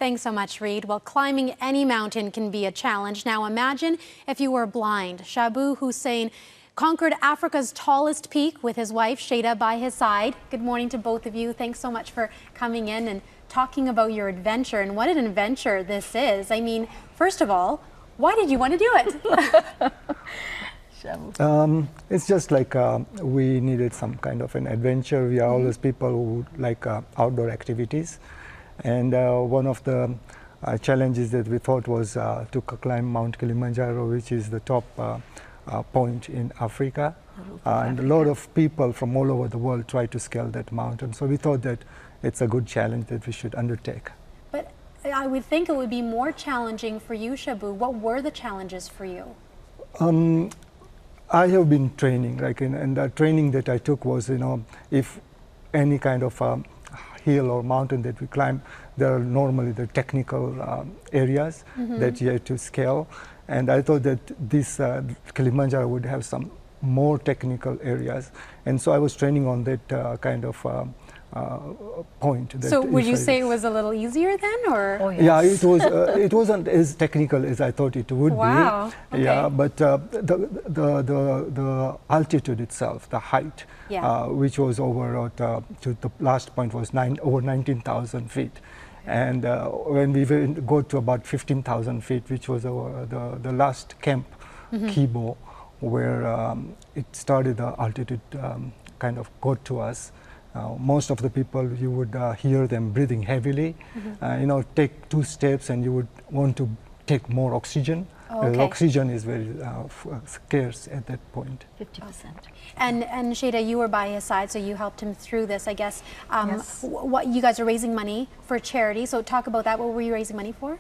Thanks so much, Reed. Well, climbing any mountain can be a challenge. Now imagine if you were blind. Shabu Hussein conquered Africa's tallest peak with his wife Shada by his side. Good morning to both of you. Thanks so much for coming in and talking about your adventure, and what an adventure this is. I mean, first of all, why did you want to do it? It's just like we needed some kind of an adventure. We are always people who like outdoor activities, and one of the challenges that we thought was to climb Mount Kilimanjaro, which is the top point in Africa. And a lot of people from all over the world try to scale that mountain. So we thought that it's a good challenge that we should undertake. But I would think it would be more challenging for you, Shabu. What were the challenges for you? I have been training, and the training that I took was, if any kind of hill or mountain that we climb, there are normally the technical areas that you have to scale. And I thought that this Kilimanjaro would have some more technical areas. And so I was training on that kind of point. That so would you say it was a little easier then, or? Oh, yes. Yeah, it was. It wasn't as technical as I thought it would be. Okay. Yeah, but the altitude itself, the height, which was over to the last point was over 19,000 feet. And when we go to about 15,000 feet, which was the last camp, Kibo, where it started, the altitude kind of got to us. Most of the people, you would hear them breathing heavily. Take 2 steps and you would want to take more oxygen. Oxygen is very scarce at that point. 50%. And Shada, you were by his side, so you helped him through this, I guess. Yes. What you guys are raising money for charity, so talk about that. What were you raising money for?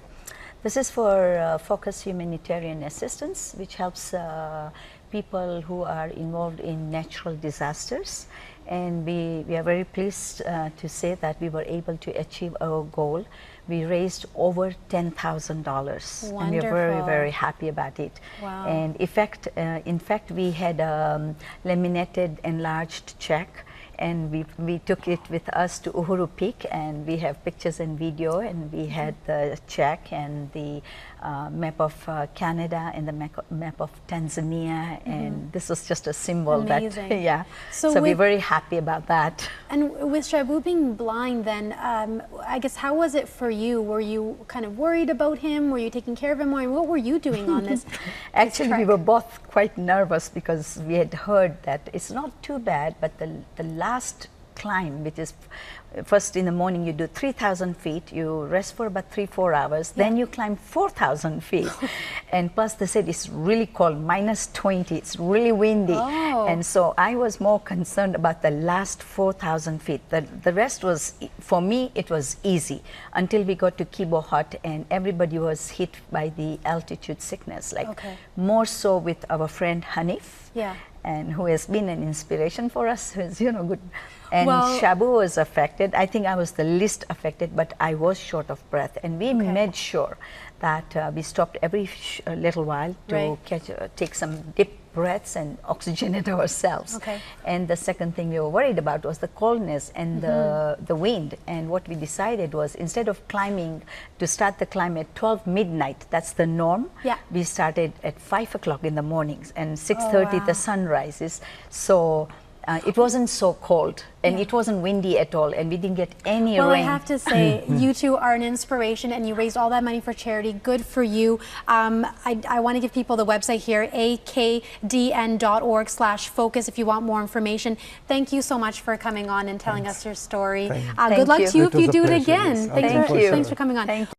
This is for Focus Humanitarian Assistance, which helps people who are involved in natural disasters. And we are very pleased to say that we were able to achieve our goal. We raised over $10,000, and we are very, very happy about it. Wow. And in fact, we had a laminated enlarged check, and we took it with us to Uhuru Peak, and we have pictures and video, and we had the check and the map of Canada and the map of Tanzania, and this was just a symbol. Amazing. That, yeah. So we're very happy about that. And with Shabu being blind then, I guess, how was it for you? Were you kind of worried about him? Were you taking care of him more? And what were you doing on this? Actually, we were both quite nervous because we had heard that it's not too bad, but the last climb, which is first in the morning, you do 3,000 feet, you rest for about 3-4 hours, then you climb 4,000 feet. And plus they said it's really cold, -20, it's really windy. And so I was more concerned about the last 4,000 feet. The rest was, for me, it was easy until we got to Kibo Hut, and everybody was hit by the altitude sickness, more so with our friend Hanif. And who has been an inspiration for us, who's good. And Shabu was affected. I think I was the least affected, but I was short of breath. And we made sure that we stopped every little while to take some deep breaths and oxygenate ourselves. And the second thing we were worried about was the coldness and the wind. And what we decided was, instead of climbing, to start the climb at 12 midnight, that's the norm, we started at 5 o'clock in the mornings, and 6:30 the sun rises. So it wasn't so cold, and it wasn't windy at all, and we didn't get any rain. Well, I have to say, you two are an inspiration, and you raised all that money for charity. Good for you. I want to give people the website here, akdn.org/focus, if you want more information. Thank you so much for coming on and telling us your story. Good luck to you if you do it again. Thank you. Thanks for coming on. Thank you.